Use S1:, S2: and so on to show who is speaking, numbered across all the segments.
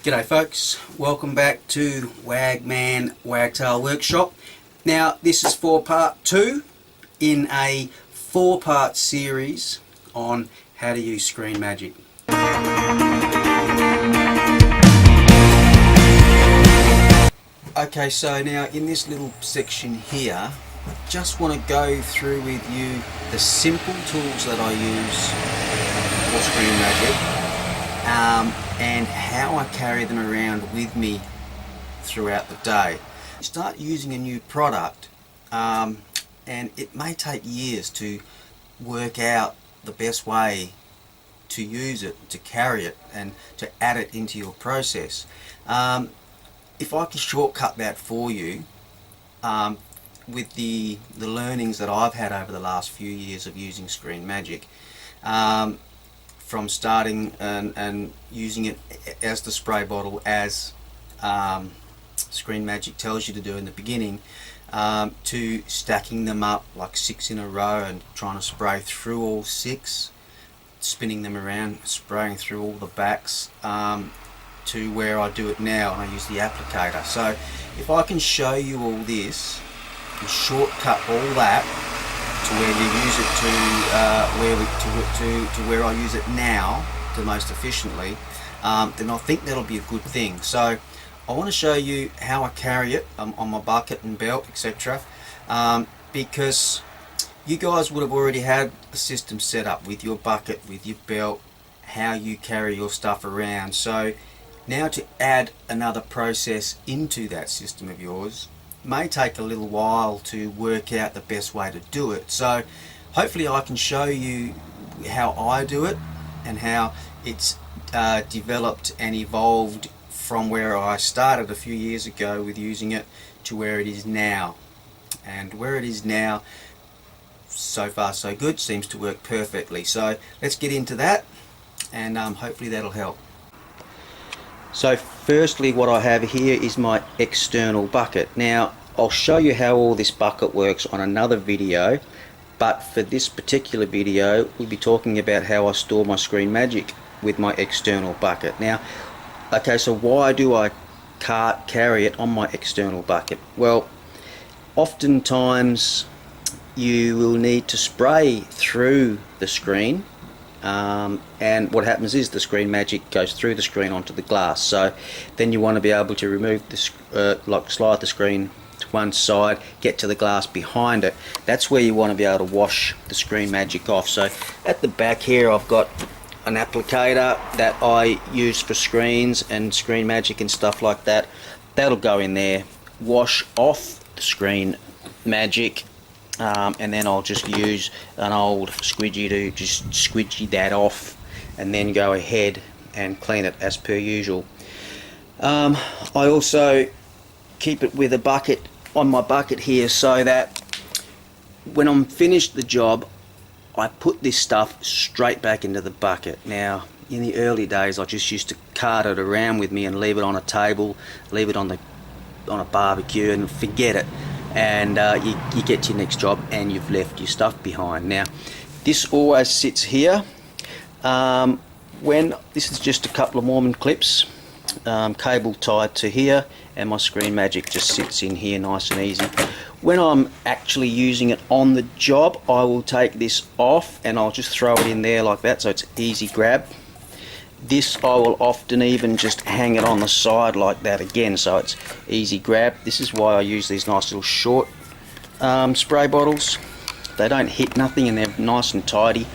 S1: G'day folks, welcome back to Wagman Wagtail Workshop. Now this is for part 2 in a 4-part series on how to use ScreenMagic. Okay, so now in this little section here, just want to go through with you the simple tools that I use for ScreenMagic. And how I carry them around with me throughout the day. Start using a new product and it may take years to work out the best way to use it, to carry it and to add it into your process. If I can shortcut that for you with the learnings that I've had over the last few years of using ScreenMagic, from starting and using it as the spray bottle, as ScreenMagic tells you to do in the beginning, to stacking them up like 6 in a row and trying to spray through all 6, spinning them around, spraying through all the backs, to where I do it now and I use the applicator. So if I can show you all this and shortcut all that to where you use it to where I use it now the most efficiently, then I think that'll be a good thing. So I want to show you how I carry it on my bucket and belt, etc. Because you guys would have already had a system set up with your bucket, with your belt, how you carry your stuff around. So now to add another process into that system of yours may take a little while to work out the best way to do it. So hopefully I can show you how I do it and how it's developed and evolved from where I started a few years ago with using it to where it is now. And where it is now, so far so good, seems to work perfectly. So let's get into that and hopefully that'll help. So firstly, what I have here is my external bucket. Now I'll show you how all this bucket works on another video, but for this particular video we'll be talking about how I store my ScreenMagic with my external bucket. Now okay, so why do I carry it on my external bucket? Well, oftentimes you will need to spray through the screen, and what happens is the ScreenMagic goes through the screen onto the glass. So then you want to be able to remove this, like slide the screen to one side, get to the glass behind it. That's where you want to be able to wash the ScreenMagic off. So at the back here I've got an applicator that I use for screens and ScreenMagic and stuff like that. That'll go in there, wash off the ScreenMagic. And then I'll just use an old squidgy to just squidgy that off and then go ahead and clean it as per usual. I also keep it with a bucket on my bucket here so that when I'm finished the job I put this stuff straight back into the bucket. Now in the early days I just used to cart it around with me and leave it on a table, leave it on a barbecue and forget it. And you get to your next job and you've left your stuff behind. Now this always sits here. When this is just a couple of Mormon clips, cable tied to here, and my ScreenMagic just sits in here nice and easy. When I'm actually using it on the job I will take this off and I'll just throw it in there like that, so it's easy grab. This I will often even just hang it on the side like that again, so it's easy grab. This is why I use these nice little short spray bottles. They don't hit nothing and they're nice and tidy.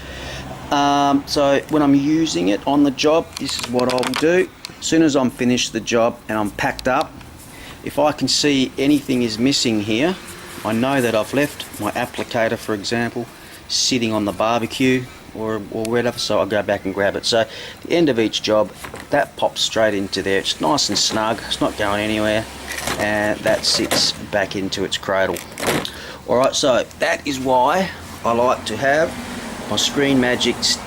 S1: So when I'm using it on the job, this is what I will do. As soon as I'm finished the job and I'm packed up, if I can see anything is missing here, I know that I've left my applicator, for example, sitting on the barbecue or whatever, so I'll go back and grab it. So at the end of each job that pops straight into there. It's nice and snug, it's not going anywhere, and that sits back into its cradle. Alright, so that is why I like to have my ScreenMagic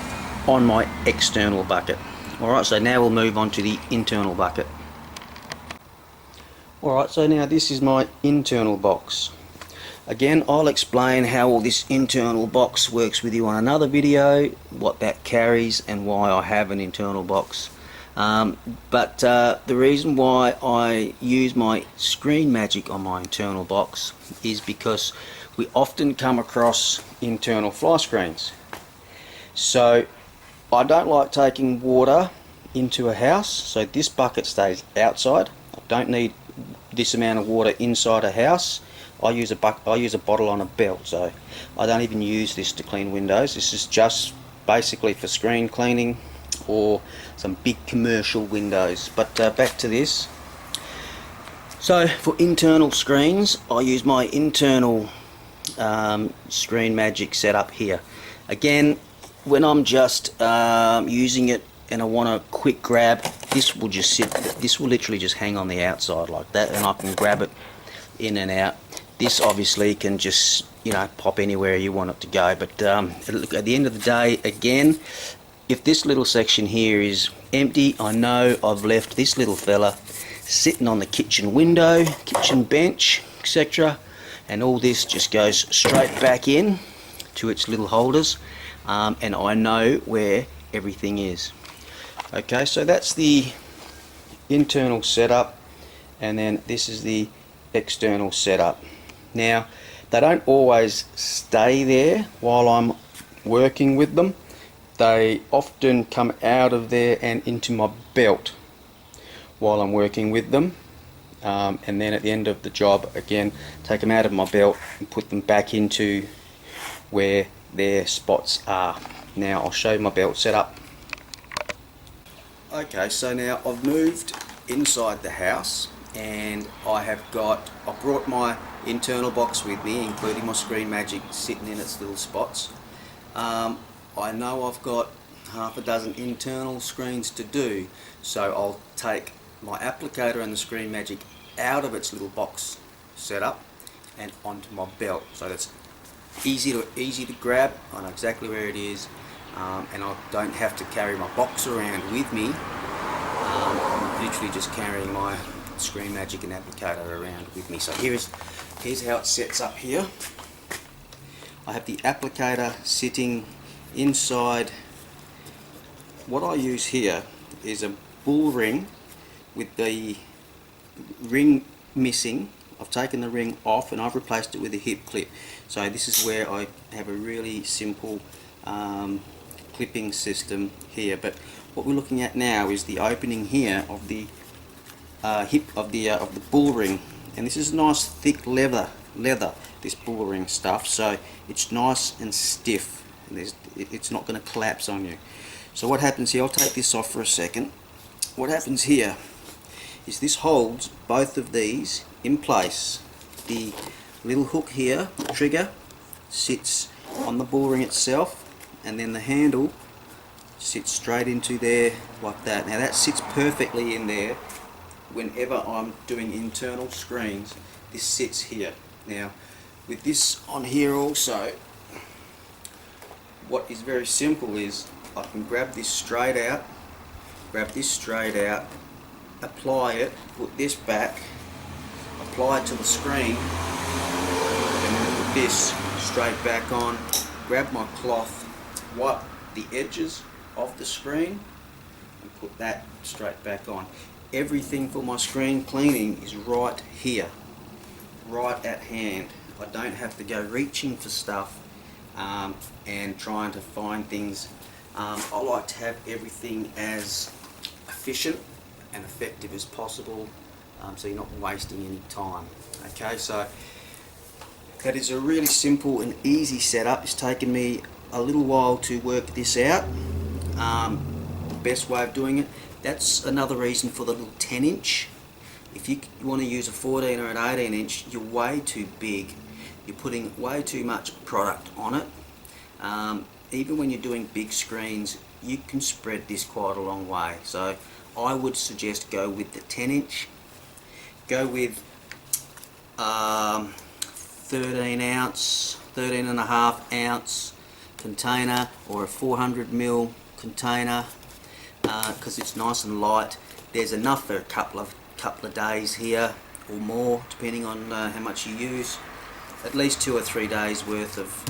S1: on my external bucket. Alright, so now we'll move on to the internal bucket. Alright, so now this is my internal box. Again, I'll explain how all this internal box works with you on another video, what that carries and why I have an internal box. But the reason why I use my Screen Magic on my internal box is because we often come across internal fly screens. So I don't like taking water into a house, so this bucket stays outside. I don't need this amount of water inside a house. I use a bottle on a belt, so I don't even use this to clean windows. This is just basically for screen cleaning or some big commercial windows. But back to this. So for internal screens, I use my internal Screen Magic setup here. Again, when I'm just using it and I want a quick grab, this will just sit, this will literally just hang on the outside like that, and I can grab it in and out. This obviously can just, you know, pop anywhere you want it to go. But at the end of the day, again, if this little section here is empty, I know I've left this little fella sitting on the kitchen window, kitchen bench, etc. And all this just goes straight back in to its little holders, and I know where everything is. Okay, so that's the internal setup, and then this is the external setup. Now, they don't always stay there while I'm working with them. They often come out of there and into my belt while I'm working with them, and then at the end of the job, again, take them out of my belt and put them back into where their spots are. Now I'll show you my belt setup. Okay, so now I've moved inside the house, and I brought my internal box with me, including my Screen Magic sitting in its little spots. I know I've got half a dozen internal screens to do, so I'll take my applicator and the Screen Magic out of its little box setup and onto my belt, so that's easy to grab. I know exactly where it is, and I don't have to carry my box around with me. I'm literally just carrying my Screen Magic and applicator around with me. So here's how it sets up here. I have the applicator sitting inside. What I use here is a bull ring with the ring missing. I've taken the ring off and I've replaced it with a hip clip. So this is where I have a really simple clipping system here. But what we're looking at now is the opening here of the hip of the bull ring, and this is nice thick leather, this bull ring stuff, so it's nice and stiff, and it's not going to collapse on you. So what happens here, I'll take this off for a second. What happens here is this holds both of these in place. The little hook here, the trigger, sits on the bull ring itself, and then the handle sits straight into there like that. Now that sits perfectly in there. Whenever I'm doing internal screens, this sits here. Now with this on here also, what is very simple is I can grab this straight out, apply it, put this back, apply it to the screen, and then put this straight back on, grab my cloth, wipe the edges of the screen, and put that straight back on. Everything for my screen cleaning is right here, right at hand. I don't have to go reaching for stuff and trying to find things. I like to have everything as efficient and effective as possible, so you're not wasting any time. Okay, so that is a really simple and easy setup. It's taken me a little while to work this out, the best way of doing it. That's another reason for the little 10-inch. If you want to use a 14 or an 18-inch, you're way too big. You're putting way too much product on it. Even when you're doing big screens, you can spread this quite a long way. So I would suggest go with the 10-inch. Go with 13 and a half ounce container, or a 400 ml container, because it's nice and light. There's enough for a couple of days here or more, depending on how much you use. At least 2 or 3 days worth of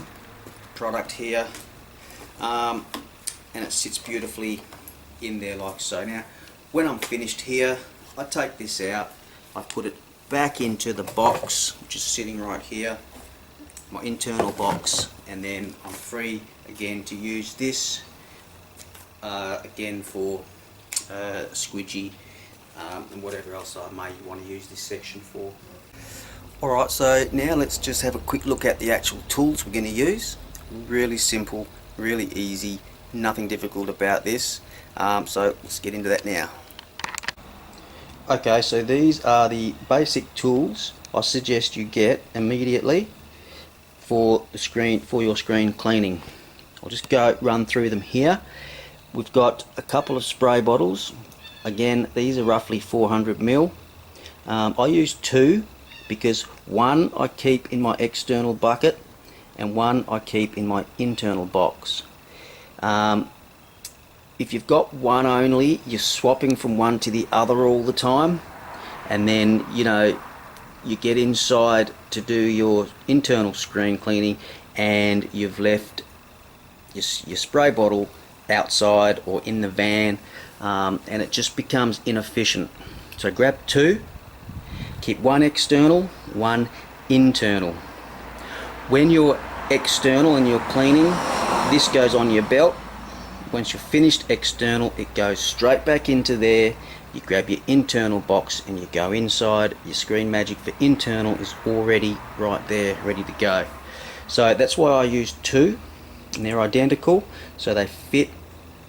S1: product here, and it sits beautifully in there like so. Now when I'm finished here, I take this out, I put it back into the box, which is sitting right here, my internal box, and then I'm free again to use this again for squidgy and whatever else I may want to use this section for. Alright, so now let's just have a quick look at the actual tools we're going to use. Really simple, really easy, nothing difficult about this. So let's get into that now. Okay, so these are the basic tools I suggest you get immediately for your screen cleaning. I'll just run through them here. We've got a couple of spray bottles. Again, these are roughly 400 ml. I use two because one I keep in my external bucket and one I keep in my internal box. If you've got one only, you're swapping from one to the other all the time, and then you get inside to do your internal screen cleaning and you've left your spray bottle outside or in the van, and it just becomes inefficient. So grab two, keep one external, one internal. When you're external and you're cleaning, this goes on your belt. Once you're finished external, it goes straight back into there. You grab your internal box and you go inside. Your Screen Magic for internal is already right there, ready to go. So that's why I use two, and they're identical, so they fit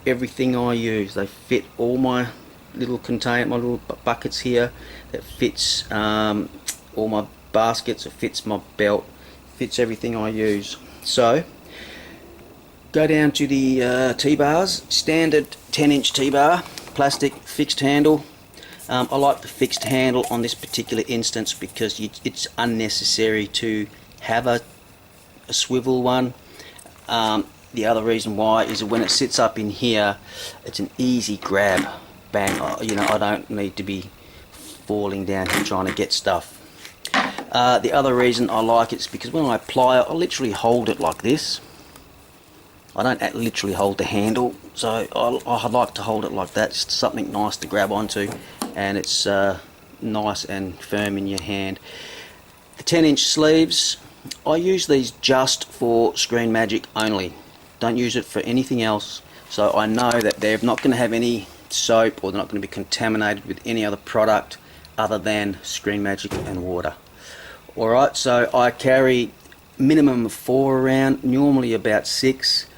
S1: everything I use. They fit all my little container, my little buckets here. That fits all my baskets. It fits my belt. Fits everything I use. So go down to the T-bars, standard 10-inch T-bar, plastic fixed handle. I like the fixed handle on this particular instance because it's unnecessary to have a swivel one. The other reason why is when it sits up in here, it's an easy grab. Bang, I don't need to be falling down here trying to get stuff. The other reason I like it is because when I apply it, I literally hold it like this. I don't literally hold the handle, so I like to hold it like that. It's something nice to grab onto, and it's nice and firm in your hand. The 10-inch sleeves, I use these just for Screen Magic only. Don't use it for anything else, so I know that they're not going to have any soap, or they're not going to be contaminated with any other product other than Screen Magic and water. Alright, so I carry minimum of 4 around, normally about 6.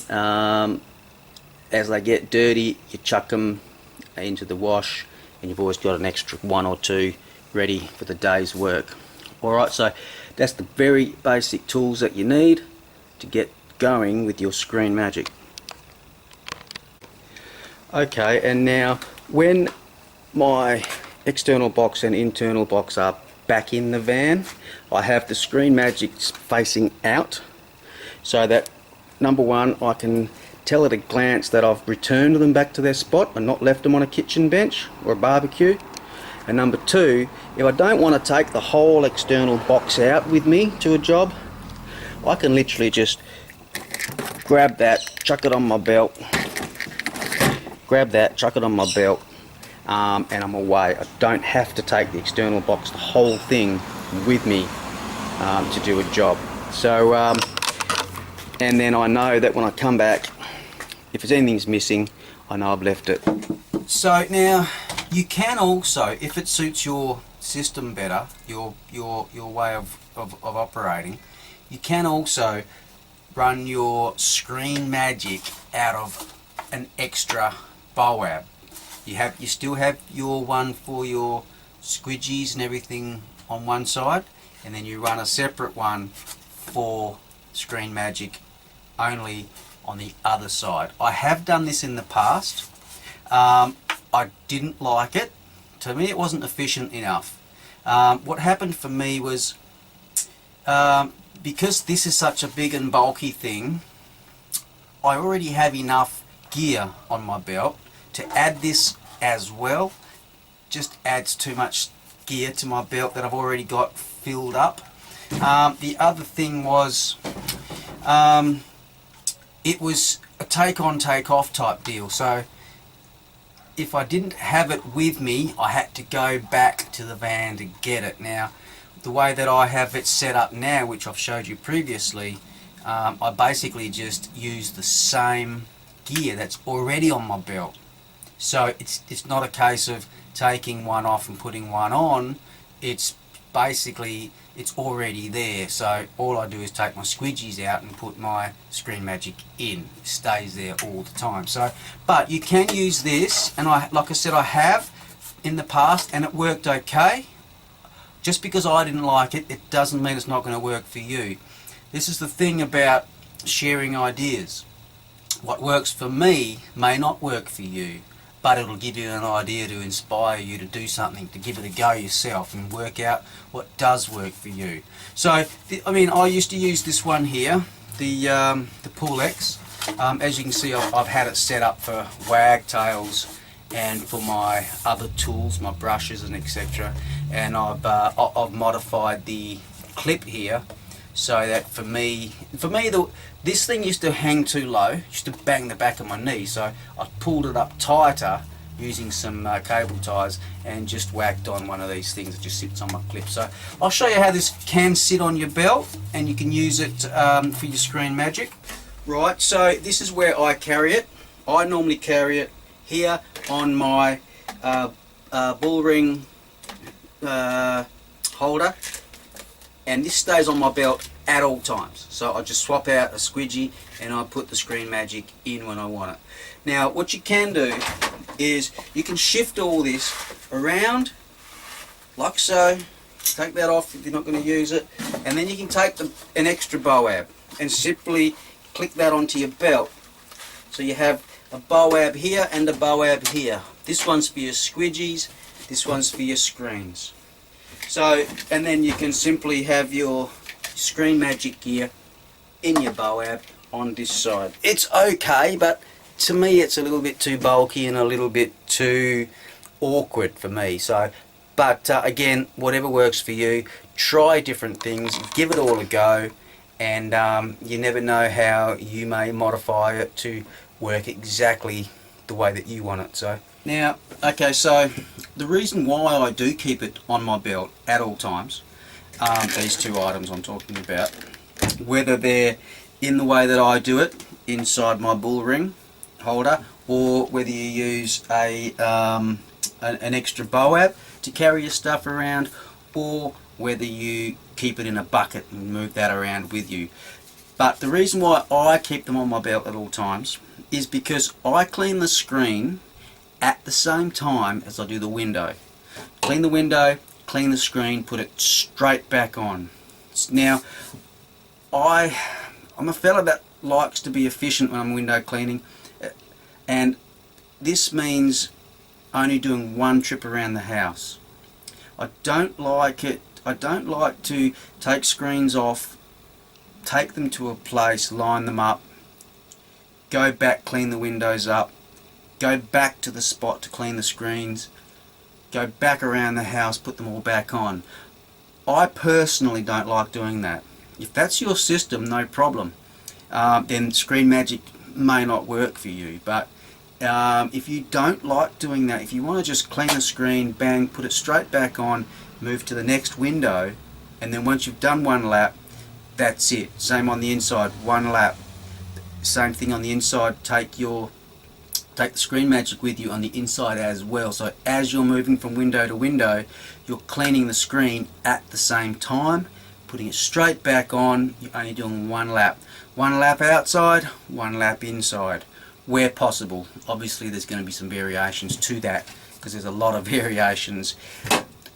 S1: As they get dirty, you chuck them into the wash, and you've always got an extra 1 or 2 ready for the day's work. Alright, so that's the very basic tools that you need to get going with your Screen Magic. Okay, and now when my external box and internal box are back in the van, I have the Screen Magics facing out, so that number one, I can tell at a glance that I've returned them back to their spot and not left them on a kitchen bench or a barbecue. And number two, if I don't want to take the whole external box out with me to a job, I can literally just grab that, chuck it on my belt, grab that, chuck it on my belt, and I'm away. I don't have to take the external box, the whole thing, with me to do a job. So and then I know that when I come back, if there's anything's missing, I know I've left it. So now you can also, if it suits your system better, your way of operating, you can also run your Screen Magic out of an extra BOAB. You still have your one for your squidgies and everything on one side, and then you run a separate one for Screen Magic only on the other side. I have done this in the past. I didn't like it. To me, it wasn't efficient enough. What happened for me was, because this is such a big and bulky thing, I already have enough gear on my belt. To add this as well just adds too much gear to my belt that I've already got filled up. The other thing was, it was a take on take off type deal, so if I didn't have it with me, I had to go back to the van to get it. Now, the way that I have it set up now, which I've showed you previously, I basically just use the same gear that's already on my belt. So it's not a case of taking one off and putting one on. It's basically, it's already there. So all I do is take my squidgies out and put my Screen Magic in. It stays there all the time. So, but you can use this, and like I said, I have in the past, and it worked okay. Just because I didn't like it, it doesn't mean it's not going to work for you. This is the thing about sharing ideas. What works for me may not work for you, but it'll give you an idea to inspire you to do something, to give it a go yourself and work out what does work for you. So, I mean, I used to use this one here, the Pulex. As you can see, I've had it set up for wagtails and for my other tools, my brushes and etc. And I've modified the clip here so that for me, this thing used to hang too low, used to bang the back of my knee, so I pulled it up tighter using some cable ties and just whacked on one of these things that just sits on my clip. So I'll show you how this can sit on your belt, and you can use it for your Screen Magic. Right, so this is where I carry it. I normally carry it here on my bull ring holder, and this stays on my belt at all times. So I just swap out a squidgy and I put the Screen Magic in when I want it. Now what you can do is you can shift all this around like so. Take that off if you're not going to use it, and then you can take an extra BOAB and simply click that onto your belt. So you have a BOAB here and a BOAB here. This one's for your squidgies, this one's for your screens. So, and then you can simply have your Screen Magic gear in your BOAB on this side. It's okay, but to me it's a little bit too bulky and a little bit too awkward for me. So, but again, whatever works for you, try different things, give it all a go, and you never know how you may modify it to work exactly the way that you want it. So now, okay, so the reason why I do keep it on my belt at all times, these two items I'm talking about, whether they're in the way that I do it inside my bull ring holder, or whether you use an extra BOAB to carry your stuff around, or whether you keep it in a bucket and move that around with you. But the reason why I keep them on my belt at all times is because I clean the screen at the same time as I do the window. Clean the window, clean the screen, put it straight back on. Now, I'm a fella that likes to be efficient when I'm window cleaning, and this means only doing one trip around the house. I don't like to take screens off, take them to a place, line them up, go back, clean the windows up, go back to the spot to clean the screens, go back around the house, put them all back on. I personally don't like doing that. If that's your system, no problem. Then Screen Magic may not work for you. But if you don't like doing that, if you want to just clean the screen, bang, put it straight back on, move to the next window, and then once you've done one lap, that's it. Same on the inside, one lap. Same thing on the inside, take the Screen Magic with you on the inside as well. So as you're moving from window to window, you're cleaning the screen at the same time, putting it straight back on. You're only doing one lap. One lap outside, one lap inside, where possible. Obviously there's going to be some variations to that, because there's a lot of variations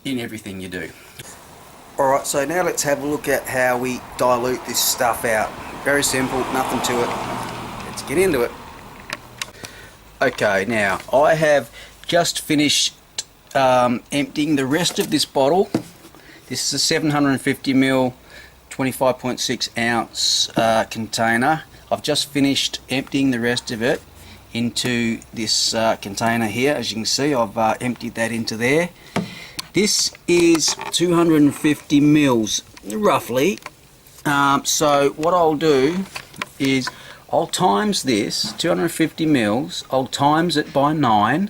S1: in everything you do. Alright, so now let's have a look at how we dilute this stuff out. Very simple, nothing to it. Let's get into it. Okay, now I have just finished emptying the rest of this bottle. This is a 750ml 25.6 ounce container. I've just finished emptying the rest of it into this container here. As you can see, I've emptied that into there. This is 250 mils roughly. So what I'll do is I'll times this 250 mils, I'll times it by 9,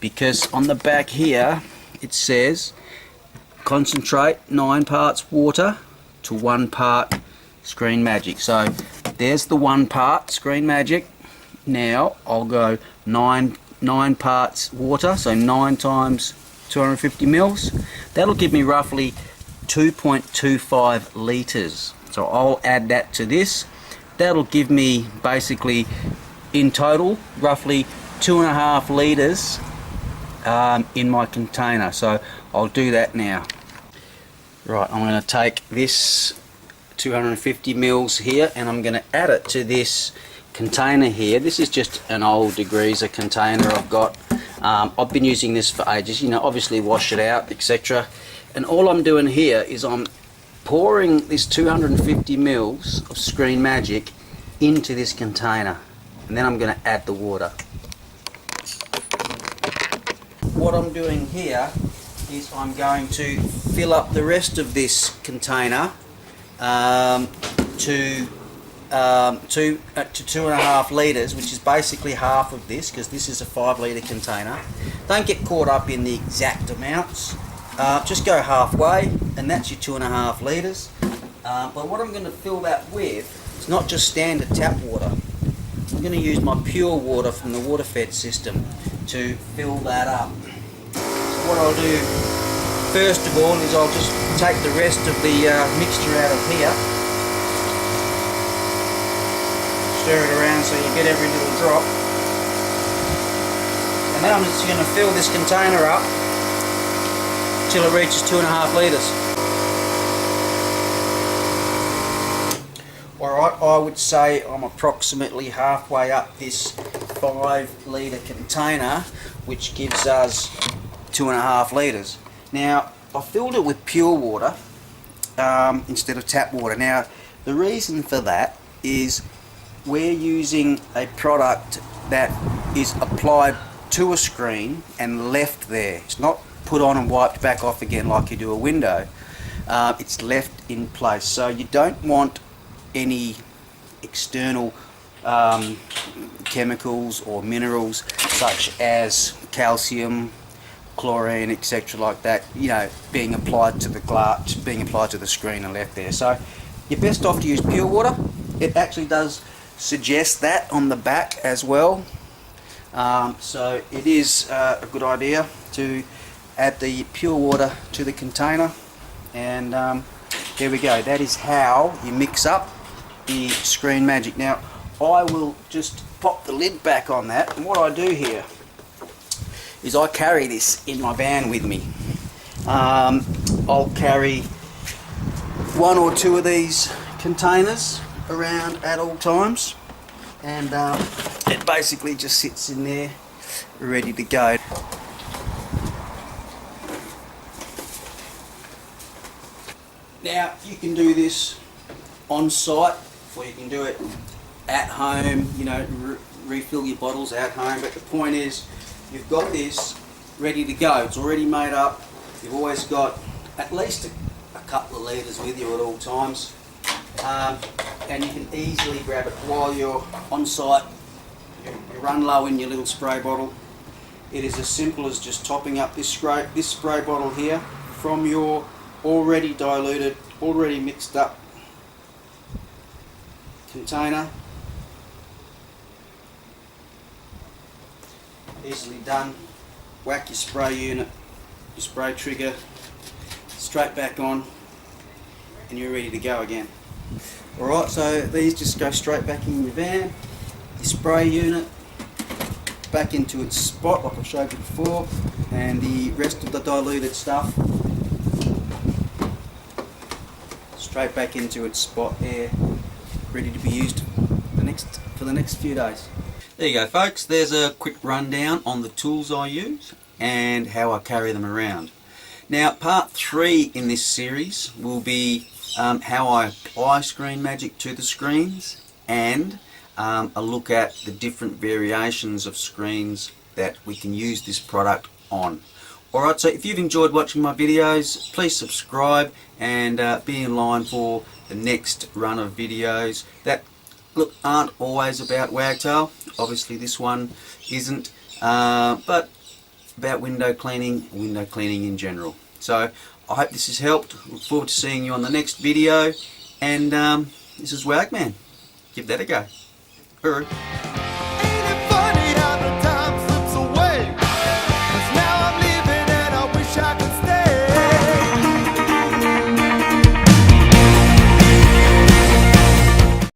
S1: because on the back here it says concentrate 9 parts water to 1 part Screen Magic. So there's the 1 part Screen Magic. Now I'll go 9 parts water, so 9 times 250 mils. That'll give me roughly 2.25 litres. So I'll add that to this. That'll give me basically in total roughly 2.5 litres in my container. So I'll do that now. Right, I'm going to take this 250 mils here and I'm going to add it to this container here. This is just an old degreaser container I've got. I've been using this for ages, you know, obviously wash it out, etc. And all I'm doing here is I'm pouring this 250 mils of Screen Magic into this container, and then I'm going to add the water. What I'm doing here is I'm going to fill up the rest of this container to 2.5 litres, which is basically half of this, because this is a 5 litre container. Don't get caught up in the exact amounts, just go halfway and that's your 2.5 litres. But what I'm going to fill that with is not just standard tap water. I'm going to use my pure water from the water fed system to fill that up. So what I'll do first of all is I'll just take the rest of the mixture out of here, stir it around so you get every little drop, and then I'm just going to fill this container up till it reaches 2.5 litres. Alright, I would say I'm approximately halfway up this 5 litre container, which gives us 2.5 litres. Now, I filled it with pure water instead of tap water. Now, the reason for that is we're using a product that is applied to a screen and left there. It's not put on and wiped back off again like you do a window. It's left in place. So you don't want any external chemicals or minerals such as calcium, chlorine, etc. like that, you know, being applied to the glass, being applied to the screen and left there. So you're best off to use pure water. It actually does suggest that on the back as well. So it is a good idea to add the pure water to the container, and there we go. That is how you mix up the Screen Magic. Now I will just pop the lid back on that, and what I do here is I carry this in my van with me. I'll carry 1 or 2 of these containers around at all times, and it basically just sits in there ready to go. Now you can do this on site, or you can do it at home, you know, refill your bottles at home, but the point is you've got this ready to go. It's already made up. You've always got at least a couple of litres with you at all times, and you can easily grab it while you're on site. You run low in your little spray bottle. It is as simple as just topping up this spray bottle here from your already diluted, already mixed up container. Easily done. Whack your spray unit, your spray trigger, straight back on, and you're ready to go again. Alright, so these just go straight back in your van, your spray unit back into its spot like I showed you before, and the rest of the diluted stuff straight back into its spot there, ready to be used for the next few days. There you go folks, there's a quick rundown on the tools I use and how I carry them around. Now part 3 in this series will be how I apply Screen Magic to the screens, and a look at the different variations of screens that we can use this product on. Alright, so if you've enjoyed watching my videos, please subscribe and be in line for the next run of videos that aren't always about wagtail. Obviously this one isn't, but about window cleaning in general. So I hope this has helped. Look forward to seeing you on the next video, and this is Wagman. Give that a go. Uru.